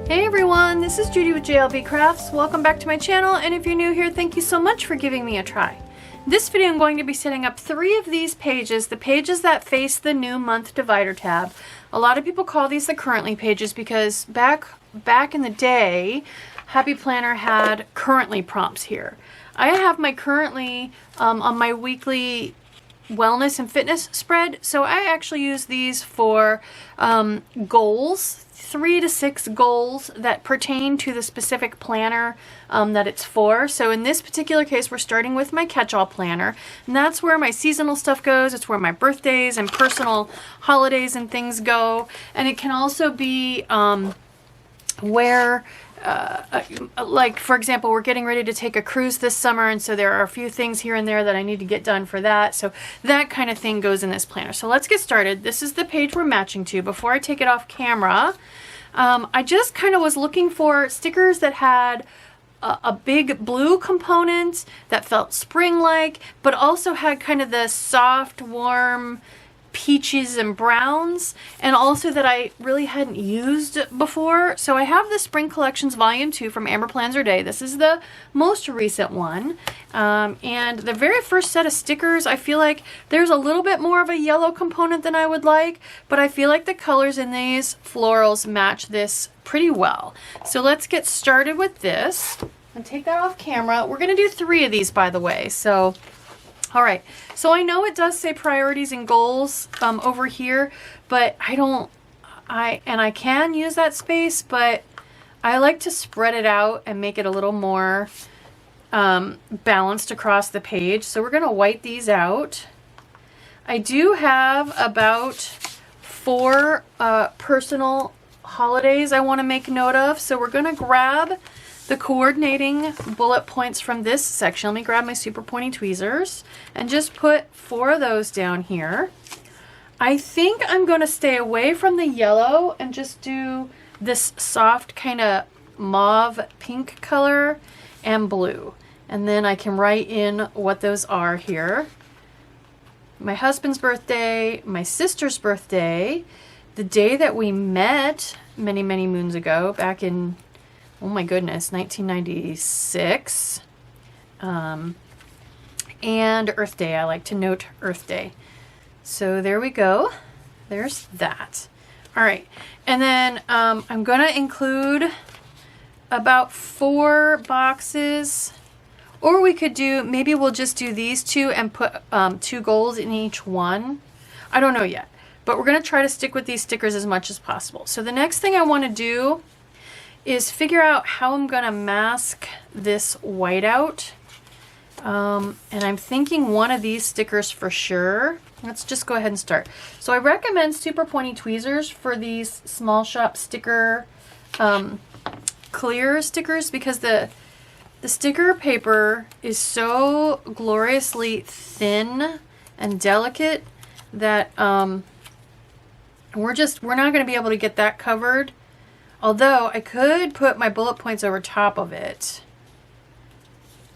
Hey everyone, this is Judi with JLBCrafts. Welcome back to my channel, and if you're new here, thank you so much for giving me a try. This video I'm going to be setting up 3 of these pages, the pages that face the new month divider tab. A lot of people call these the currently pages because back in the day, Happy Planner had currently prompts here. I have my currently on my weekly wellness and fitness spread, so I actually use these for goals, 3 to 6 goals that pertain to the specific planner that it's for. So in this particular case, we're starting with my catch-all planner, and that's where my seasonal stuff goes. It's where my birthdays and personal holidays and things go, and it can also be where like for example, we're getting ready to take a cruise this summer, and so there are a few things here and there that I need to get done for that, so that kind of thing goes in this planner. So let's get started. This is the page we're matching to. Before I take it off camera, I just kind of was looking for stickers that had a big blue component that felt spring-like, but also had kind of the soft, warm peaches and browns, and also that I really hadn't used before. So I have the Spring Collections Volume 2 from Amber Plans Her Day. This is the most recent one. And the very first set of stickers, I feel like there's a little bit more of a yellow component than I would like, but I feel like the colors in these florals match this pretty well. So let's get started with this and take that off camera. We're going to do 3 of these, by the way. So all right, so I know it does say priorities and goals over here, but I can use that space, but I like to spread it out and make it a little more balanced across the page. So we're gonna white these out. I do have about 4 personal holidays I wanna make note of. So we're gonna grab the coordinating bullet points from this section. Let me grab my super pointy tweezers and just put 4 of those down here. I think I'm going to stay away from the yellow and just do this soft kind of mauve pink color and blue. And then I can write in what those are here. My husband's birthday, my sister's birthday, the day that we met many, many moons ago, back in, oh my goodness, 1996. And Earth Day. I like to note Earth Day. So there we go. There's that. All right. And then I'm going to include about 4 boxes. Or we could do, maybe we'll just do these 2 and put 2 goals in each one. I don't know yet. But we're going to try to stick with these stickers as much as possible. So the next thing I want to do is figure out how I'm gonna mask this whiteout. And I'm thinking one of these stickers for sure. Let's just go ahead and start. So I recommend super pointy tweezers for these small shop sticker clear stickers, because the sticker paper is so gloriously thin and delicate that we're not gonna be able to get that covered. Although I could put my bullet points over top of it.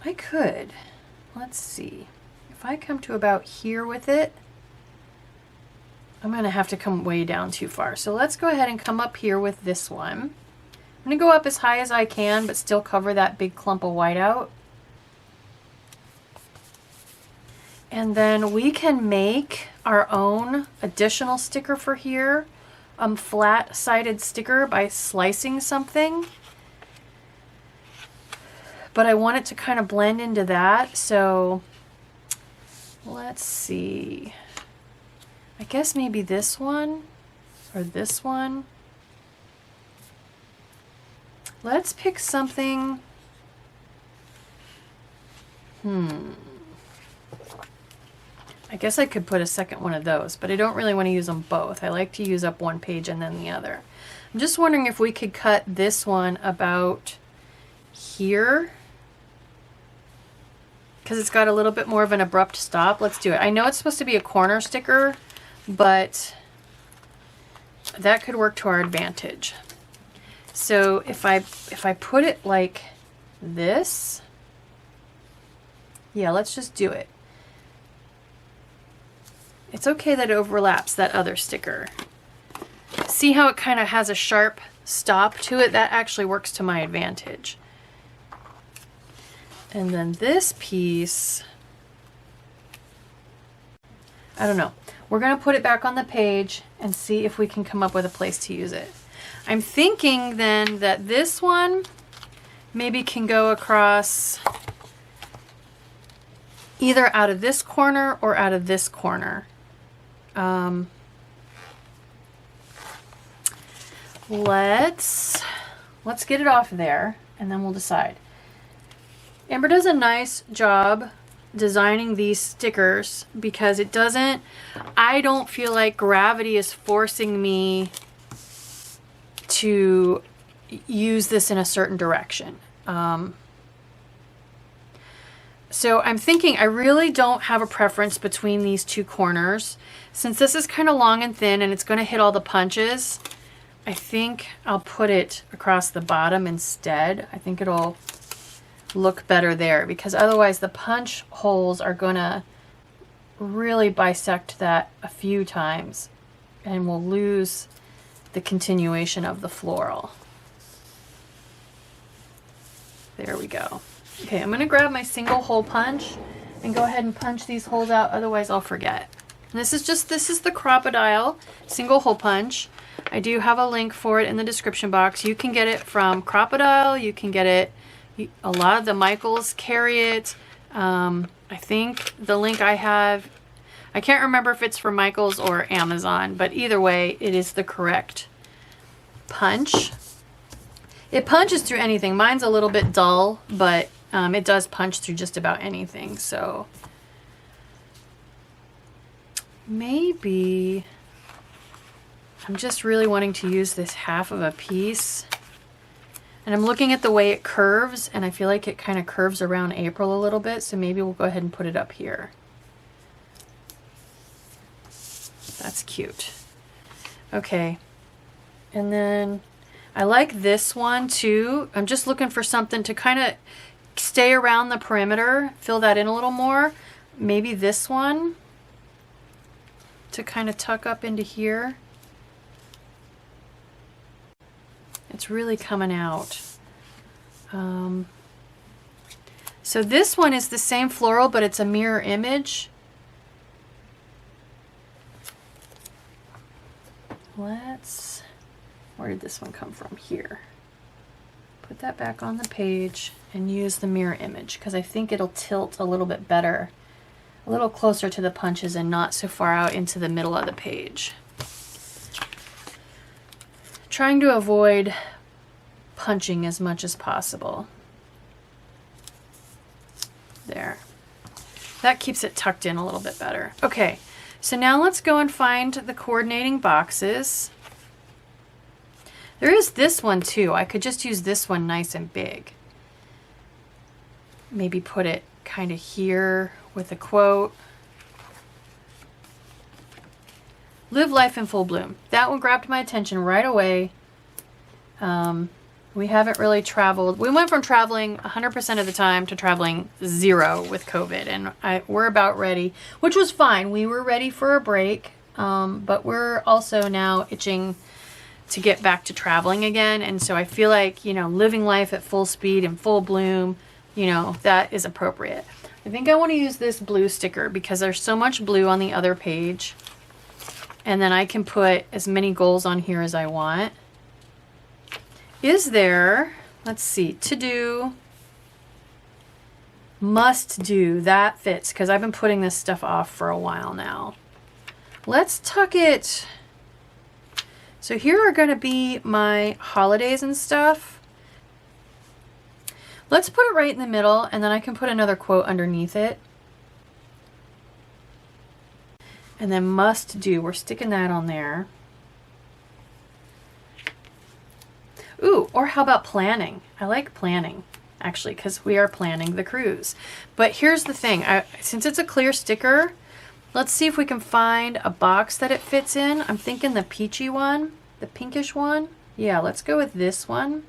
I could. Let's see. If I come to about here with it, I'm going to have to come way down too far. So let's go ahead and come up here with this one. I'm going to go up as high as I can, but still cover that big clump of whiteout. And then we can make our own additional sticker for here. Flat-sided sticker by slicing something, but I want it to kind of blend into that. So let's see, I guess maybe this one or this one. Let's pick something. I guess I could put a second one of those, but I don't really want to use them both. I like to use up one page and then the other. I'm just wondering if we could cut this one about here, because it's got a little bit more of an abrupt stop. Let's do it. I know it's supposed to be a corner sticker, but that could work to our advantage. So if I put it like this, yeah, let's just do it. It's okay that it overlaps that other sticker. see how it kind of has a sharp stop to it? That actually works to my advantage. And then this piece, I don't know. We're going to put it back on the page and see if we can come up with a place to use it. I'm thinking then that this one maybe can go across either out of this corner or out of this corner. Let's get it off there and then we'll decide. Amber does a nice job designing these stickers because it doesn't, I don't feel like gravity is forcing me to use this in a certain direction. So I'm thinking I really don't have a preference between these two corners. Since this is kind of long and thin and it's going to hit all the punches, I think I'll put it across the bottom instead. I think it'll look better there because otherwise the punch holes are going to really bisect that a few times and we'll lose the continuation of the floral. There we go. Okay, I'm going to grab my single hole punch and go ahead and punch these holes out, otherwise I'll forget. And this is the Crop-A-Dile single hole punch. I do have a link for it in the description box. You can get it from Crop-A-Dile, you can get it, a lot of the Michaels carry it. I think the link I have, I can't remember if it's for Michaels or Amazon, but either way, it is the correct punch. It punches through anything. Mine's a little bit dull, but it does punch through just about anything. So maybe I'm just really wanting to use this half of a piece. And I'm looking at the way it curves, and I feel like it kind of curves around April a little bit, so maybe we'll go ahead and put it up here. That's cute. Okay. And then I like this one too. I'm just looking for something to kind of stay around the perimeter, fill that in a little more. Maybe this one to kind of tuck up into here. It's really coming out. So this one is the same floral, but it's a mirror image. Where did this one come from? Here. Put that back on the page and use the mirror image because I think it'll tilt a little bit better, a little closer to the punches and not so far out into the middle of the page. Trying to avoid punching as much as possible. There. That keeps it tucked in a little bit better. Okay, so now let's go and find the coordinating boxes. There is this one too. I could just use this one nice and big. Maybe put it kind of here with a quote. Live life in full bloom. That one grabbed my attention right away. We haven't really traveled. We went from traveling 100% of the time to traveling 0 with COVID, and we're about ready, which was fine. We were ready for a break, but we're also now itching to get back to traveling again. And so I feel like, you know, living life at full speed and full bloom, you know, that is appropriate. I think I want to use this blue sticker because there's so much blue on the other page. And then I can put as many goals on here as I want. Is there, let's see, to do, must do, that fits because I've been putting this stuff off for a while now. Let's tuck it. So here are going to be my holidays and stuff. Let's put it right in the middle and then I can put another quote underneath it. And then must do, we're sticking that on there. Ooh, or how about planning? I like planning, actually, because we are planning the cruise. But here's the thing, since it's a clear sticker, let's see if we can find a box that it fits in. I'm thinking the peachy one, the pinkish one. Yeah, let's go with this one.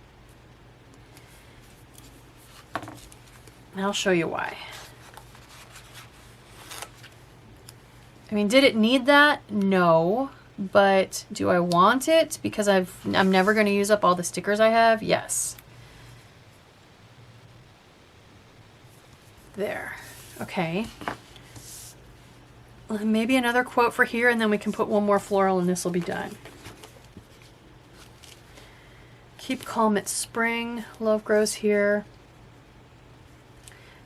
And I'll show you why. I mean, did it need that? No, but do I want it? Because I'm never going to use up all the stickers I have. Yes. There. Okay. Maybe another quote for here, and then we can put one more floral and this will be done. Keep calm, it's spring. Love grows here.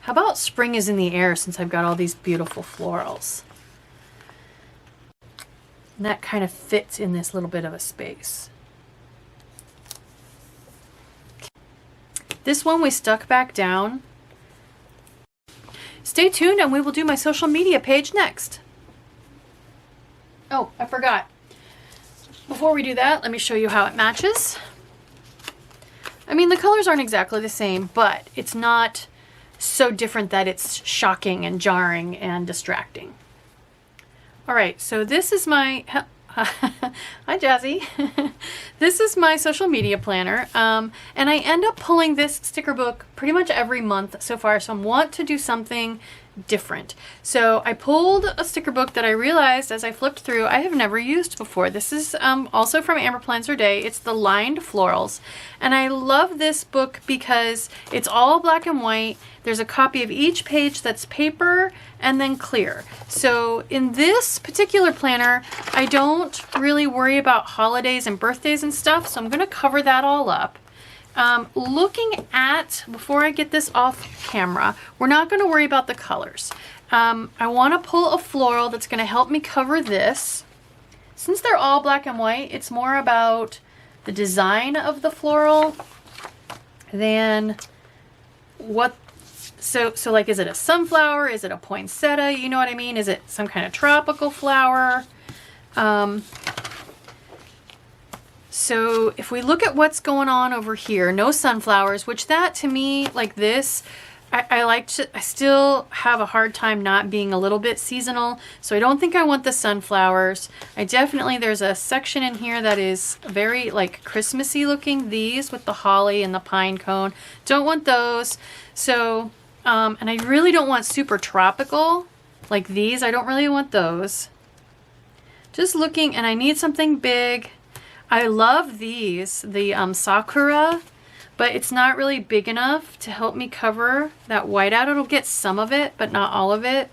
How about spring is in the air, since I've got all these beautiful florals? And that kind of fits in this little bit of a space. This one we stuck back down. Stay tuned and we will do my social media page next. Oh, I forgot. Before we do that, let me show you how it matches. I mean, the colors aren't exactly the same, but it's not so different that it's shocking and jarring and distracting. All right, so this is my, hi Jazzy. This is my social media planner, and I end up pulling this sticker book pretty much every month so far, so I want to do something different. So I pulled a sticker book that I realized as I flipped through I have never used before. This is also from Amor Plans Her Day. It's the Lined Florals, and I love this book because it's all black and white. There's a copy of each page that's paper and then clear. So in this particular planner, I don't really worry about holidays and birthdays and stuff, so I'm going to cover that all up. Looking at, before I get this off camera, we're not going to worry about the colors. I want to pull a floral that's going to help me cover this. Since they're all black and white, it's more about the design of the floral than what, so like, is it a sunflower? Is it a poinsettia? You know what I mean? Is it some kind of tropical flower? So if we look at what's going on over here, no sunflowers, which that to me, like this, I still have a hard time not being a little bit seasonal. So I don't think I want the sunflowers. There's a section in here that is very like Christmassy looking. These with the holly and the pine cone. Don't want those. So, and I really don't want super tropical like these. I don't really want those. Just looking, and I need something big. I love these, the Sakura, but it's not really big enough to help me cover that whiteout. It'll get some of it, but not all of it.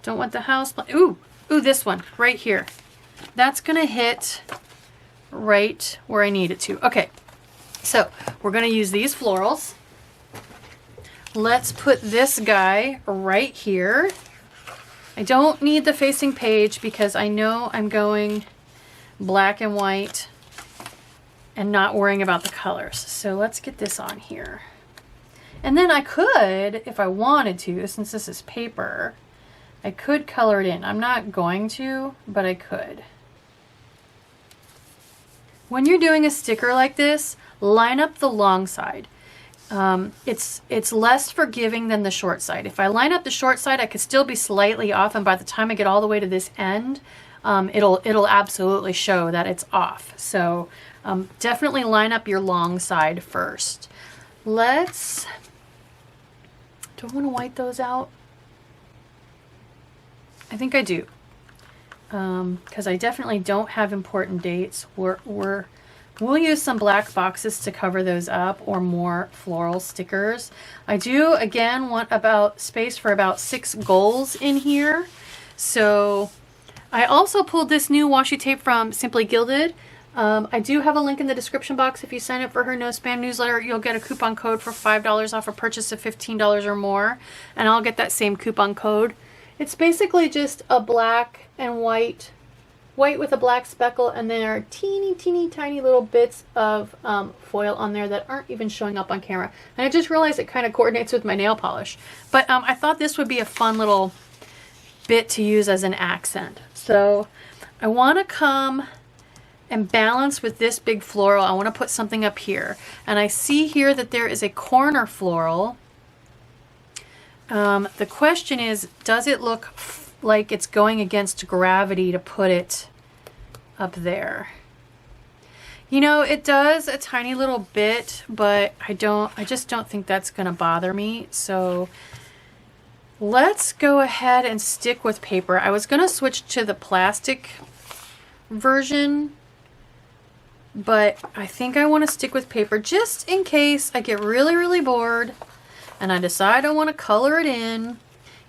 Don't want the house. Ooh, this one right here. That's gonna hit right where I need it to. Okay, so we're gonna use these florals. Let's put this guy right here. I don't need the facing page because I know I'm going black and white and not worrying about the colors. So let's get this on here. And then I could, if I wanted to, since this is paper, I could color it in. I'm not going to, but I could. When you're doing a sticker like this, line up the long side. It's less forgiving than the short side. If I line up the short side, I could still be slightly off, and by the time I get all the way to this end, it'll absolutely show that it's off. So definitely line up your long side first. Do I want to white those out? I think I do. Because I definitely don't have important dates. We'll use some black boxes to cover those up, or more floral stickers. I do, again, want about space for about 6 goals in here. So I also pulled this new washi tape from Simply Gilded. I do have a link in the description box. If you sign up for her no spam newsletter, you'll get a coupon code for $5 off a purchase of $15 or more, and I'll get that same coupon code. It's basically just a black and white with a black speckle, and there are teeny tiny little bits of foil on there that aren't even showing up on camera. And I just realized it kind of coordinates with my nail polish. But I thought this would be a fun little bit to use as an accent. So I want to come and balance with this big floral. I want to put something up here. And I see here that there is a corner floral. The question is, does it look like it's going against gravity to put it up there? You know, it does a tiny little bit, but I just don't think that's gonna bother me. So let's go ahead and stick with paper. I was going to switch to the plastic version, but I think I want to stick with paper just in case I get really, really bored and I decide I want to color it in.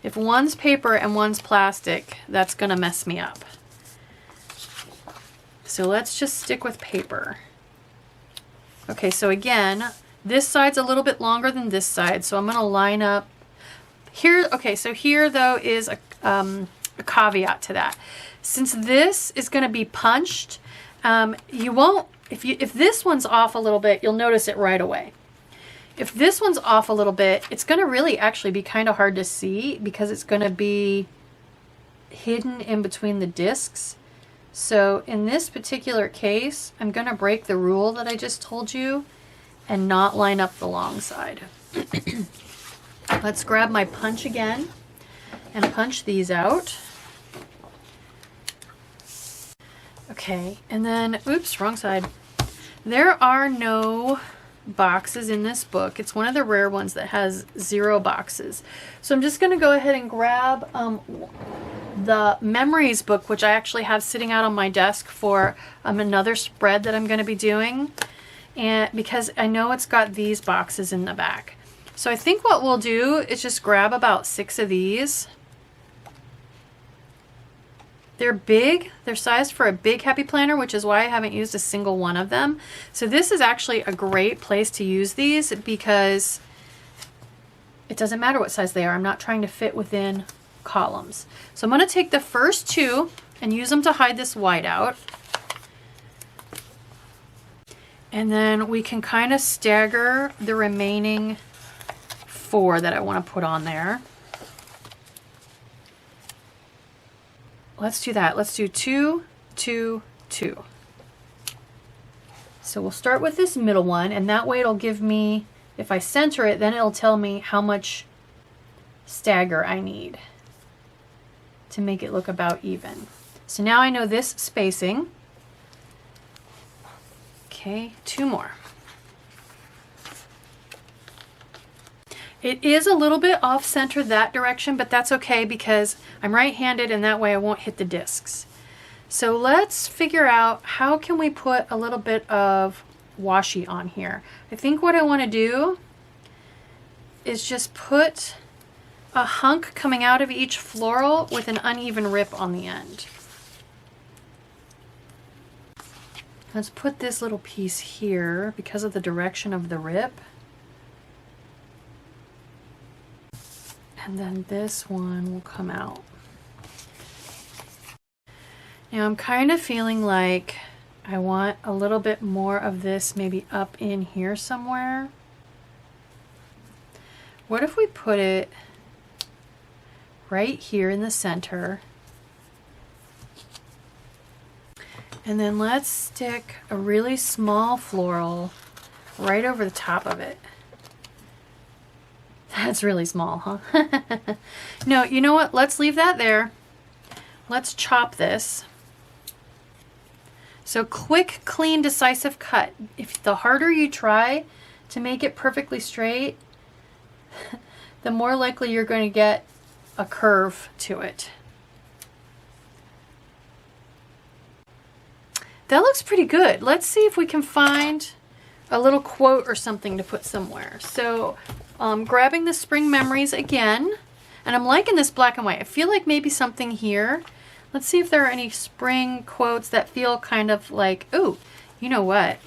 If one's paper and one's plastic, that's going to mess me up. So let's just stick with paper. Okay, so again, this side's a little bit longer than this side, so I'm going to line up here. Okay, so here though is a caveat to that. Since this is going to be punched, you won't, if this one's off a little bit, you'll notice it right away. If this one's off a little bit, it's going to really actually be kind of hard to see because it's going to be hidden in between the discs. So in this particular case, I'm going to break the rule that I just told you and not line up the long side. Let's grab my punch again and punch these out. Okay, and then, oops, wrong side. There are no boxes in this book. It's one of the rare ones that has 0 boxes. So I'm just going to go ahead and grab the memories book, which I actually have sitting out on my desk for another spread that I'm going to be doing, and because I know it's got these boxes in the back. So I think what we'll do is just grab about 6 of these. They're big, they're sized for a big happy planner, which is why I haven't used a single one of them. So this is actually a great place to use these because it doesn't matter what size they are. I'm not trying to fit within columns. So I'm going to take the first 2 and use them to hide this white out. And then we can kind of stagger the remaining 4 that I want to put on there. Let's do that. Let's do 2, 2, 2. So we'll start with this middle one, and that way it'll give me, if I center it, then it'll tell me how much stagger I need to make it look about even. So now I know this spacing. Okay, 2 more. It is a little bit off center that direction, but that's okay because I'm right-handed and that way I won't hit the discs. So let's figure out how can we put a little bit of washi on here. I think what I want to do is just put a hunk coming out of each floral with an uneven rip on the end. Let's put this little piece here because of the direction of the rip. And then this one will come out. Now I'm kind of feeling like I want a little bit more of this maybe up in here somewhere. What if we put it right here in the center? And then let's stick a really small floral right over the top of it. That's really small, huh? No, you know what? Let's leave that there. Let's chop this. So quick, clean, decisive cut. If the harder you try to make it perfectly straight, the more likely you're going to get a curve to it. That looks pretty good. Let's see if we can find a little quote or something to put somewhere. So grabbing the spring memories again, and I'm liking this black and white. I feel like maybe something here. Let's see if there are any spring quotes that feel kind of like, oh, you know what?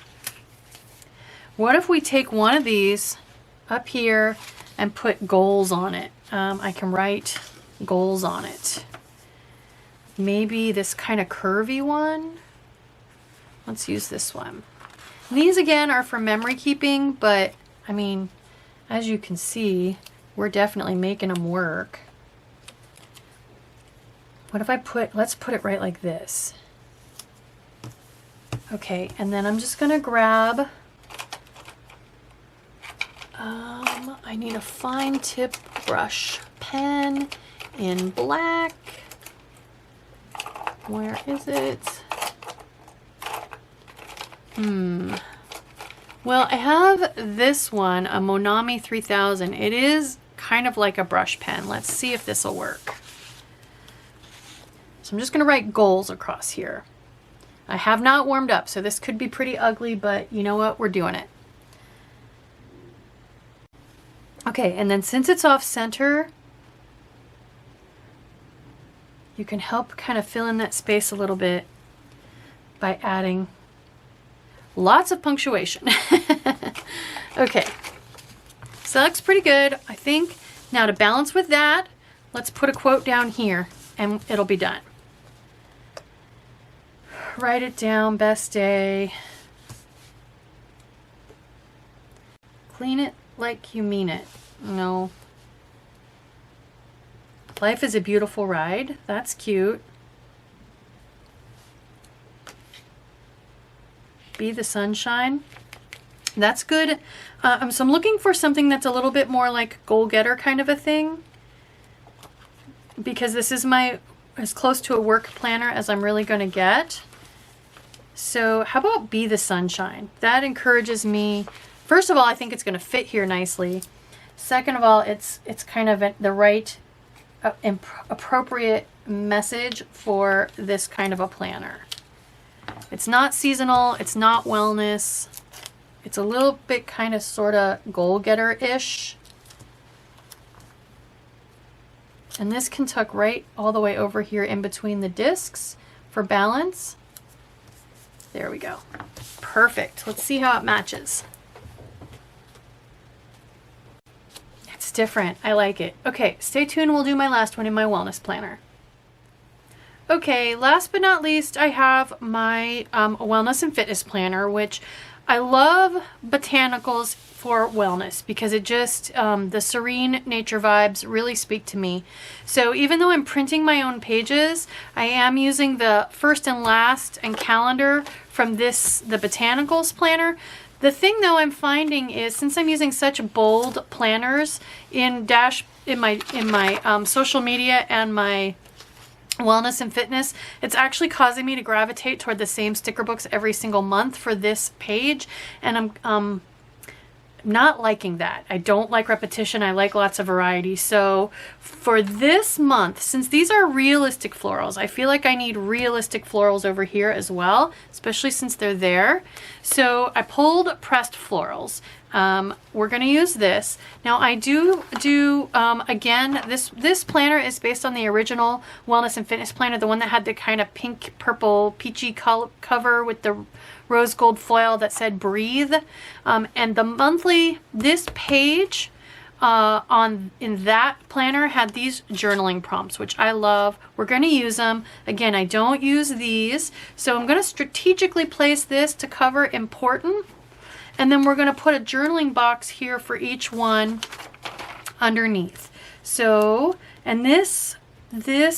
What if we take one of these up here and put goals on it? I can write goals on it. Maybe this kind of curvy one. Let's use this one. And these again are for memory keeping, but I mean, as you can see, we're definitely making them work. What if I let's put it right like this. Okay, and then I'm just gonna grab, I need a fine tip brush pen in black. Where is it? Well, I have this one, a Monami 3000. It is kind of like a brush pen. Let's see if this will work. So I'm just gonna write goals across here. I have not warmed up, so this could be pretty ugly, but you know what? We're doing it. Okay, and then since it's off center, you can help kind of fill in that space a little bit by adding lots of punctuation. Okay, so that looks pretty good, I think. Now to balance with that, let's put a quote down here and it'll be done. Write it down, best day. Clean it like you mean it. No. Life is a beautiful ride. That's cute. Be the sunshine. That's good. So I'm looking for something that's a little bit more like goal-getter kind of a thing, because this is as close to a work planner as I'm really going to get. So how about be the sunshine? That encourages me. First of all, I think it's going to fit here nicely. Second of all, it's kind of the right appropriate message for this kind of a planner. It's not seasonal, it's not wellness. It's a little bit kind of sort of goal-getter-ish. And this can tuck right all the way over here in between the discs for balance. There we go. Perfect. Let's see how it matches. It's different. I like it. Okay, stay tuned. We'll do my last one in my wellness planner. Okay, last but not least, I have my wellness and fitness planner, which I love botanicals for wellness because it just, the serene nature vibes really speak to me. So even though I'm printing my own pages, I am using the first and last and calendar from the botanicals planner. The thing though I'm finding is, since I'm using such bold planners in my social media and my wellness and fitness, it's actually causing me to gravitate toward the same sticker books every single month for this page, and I'm not liking that. I don't like repetition. I like lots of variety. So for this month, since these are realistic florals, I feel like I need realistic florals over here as well, especially since they're there. So I pulled pressed florals. We're going to use this. Now I do again, this planner is based on the original Wellness and Fitness planner, the one that had the kind of pink, purple, peachy cover with the rose gold foil that said breathe. And the monthly, this page in that planner had these journaling prompts, which I love. We're going to use them. Again, I don't use these, so I'm going to strategically place this to cover important. And then we're going to put a journaling box here for each one underneath. So, and this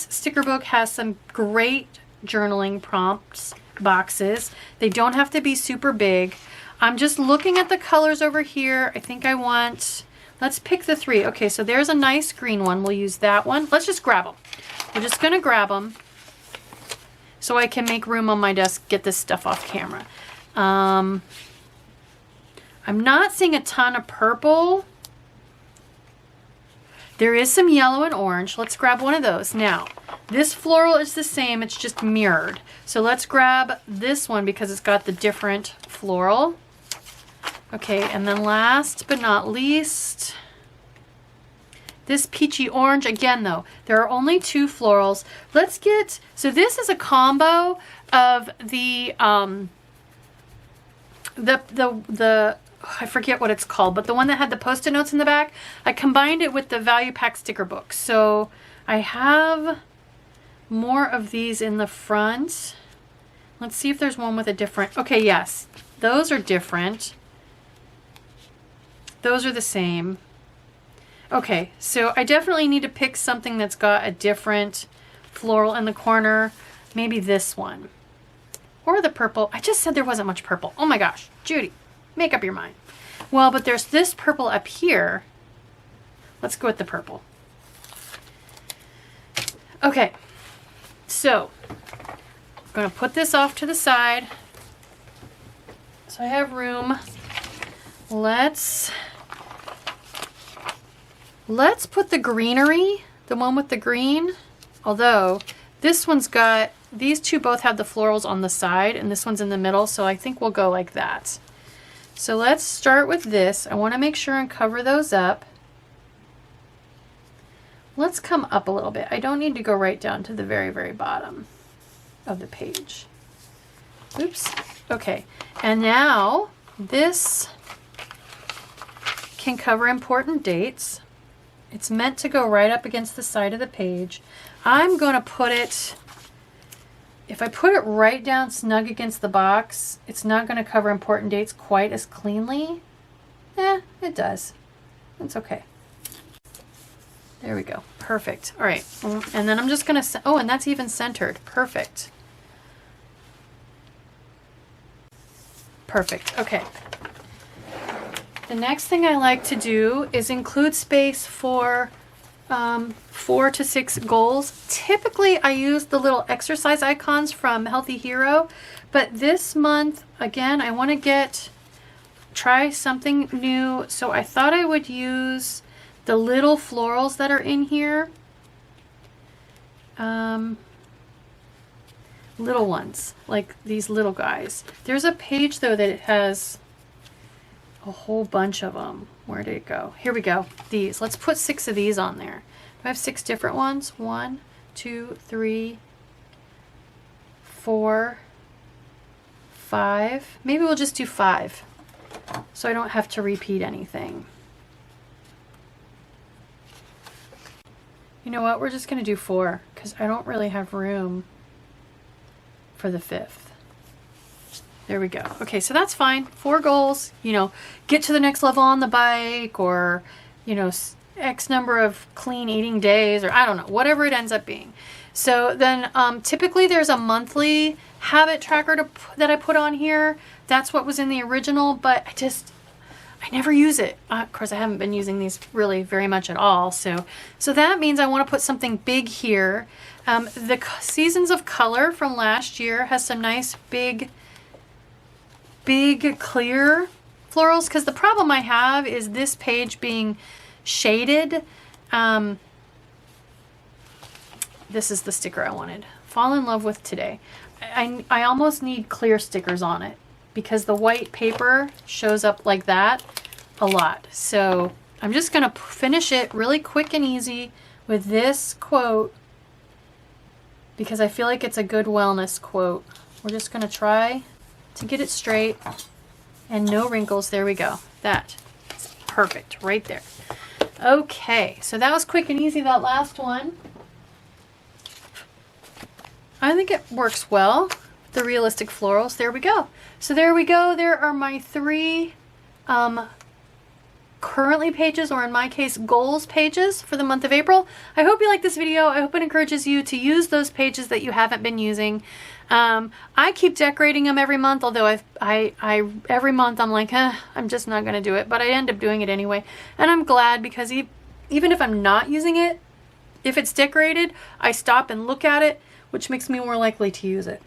sticker book has some great journaling prompts boxes. They don't have to be super big. I'm just looking at the colors over here. I think I want, let's pick the three. Okay, so there's a nice green one. We'll use that one. Let's just grab them. We're just going to grab them so I can make room on my desk, get this stuff off camera. I'm not seeing a ton of purple. There is some yellow and orange. Let's grab one of those. Now, this floral is the same, it's just mirrored. So let's grab this one because it's got the different floral. Okay, and then last but not least, this peachy orange. Again though, there are only two florals. Let's get, so this is a combo of I forget what it's called, but the one that had the Post-it notes in the back, I combined it with the Value Pack sticker book. So I have more of these in the front. Let's see if there's one with a different, okay, yes, those are different. Those are the same. Okay, so I definitely need to pick something that's got a different floral in the corner. Maybe this one. Or the purple. I just said there wasn't much purple. Oh my gosh, Judy. Make up your mind. Well, but there's this purple up here. Let's go with the purple. Okay, so I'm going to put this off to the side so I have room. Let's Let's put the greenery, the one with the green, although this one's got, these two both have the florals on the side and this one's in the middle, so I think we'll go like that. So let's start with this. I want to make sure and cover those up. Let's come up a little bit. I don't need to go right down to the very, very bottom of the page. Oops. Okay. And now this can cover important dates. It's meant to go right up against the side of the page. I'm going to put it, if I put it right down snug against the box, it's not going to cover important dates quite as cleanly. It does. It's okay. There we go. Perfect. All right. And then I'm just going to, oh, and that's even centered. Perfect. Perfect. Okay. The next thing I like to do is include space for 4 to 6 goals. Typically I use the little exercise icons from Healthy Hero, but this month, again, I want to try something new. So I thought I would use the little florals that are in here. Little ones, like these little guys. There's a page though that it has a whole bunch of them. Where did it go? Here we go. These. Let's put 6 of these on there. Do I have 6 different ones? 1, 2, 3, 4, 5. Maybe we'll just do 5 so I don't have to repeat anything. You know what? We're just going to do 4 because I don't really have room for the 5th. There we go. Okay, so that's fine. 4 goals, you know, get to the next level on the bike, or, you know, X number of clean eating days, or I don't know, whatever it ends up being. So then typically there's a monthly habit tracker that I put on here. That's what was in the original, but I never use it. Of course, I haven't been using these really very much at all. So that means I want to put something big here. The Seasons of Color from last year has some nice big clear florals, because the problem I have is this page being shaded. This is the sticker I wanted. Fall in Love with Today. I almost need clear stickers on it because the white paper shows up like that a lot. So I'm just going to finish it really quick and easy with this quote because I feel like it's a good wellness quote. We're just going to try to get it straight and no wrinkles. There we go. That's perfect right there. Okay, so that was quick and easy, that last one. I think it works well. The realistic florals. There we go. So there we go. There are my 3 currently pages, or in my case goals pages for the month of April. I hope you like this video. I hope it encourages you to use those pages that you haven't been using. I keep decorating them every month, although every month I'm like, I'm just not going to do it, but I end up doing it anyway. And I'm glad because even if I'm not using it, if it's decorated, I stop and look at it, which makes me more likely to use it.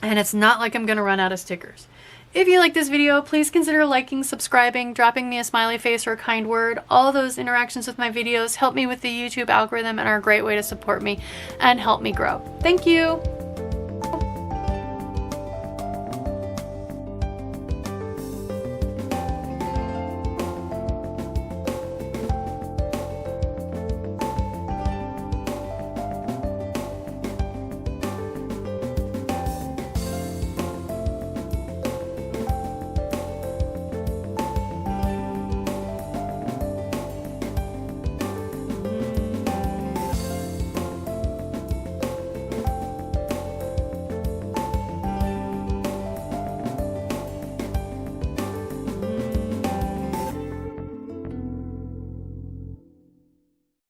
And it's not like I'm going to run out of stickers. If you like this video, please consider liking, subscribing, dropping me a smiley face or a kind word. All those interactions with my videos help me with the YouTube algorithm and are a great way to support me and help me grow. Thank you.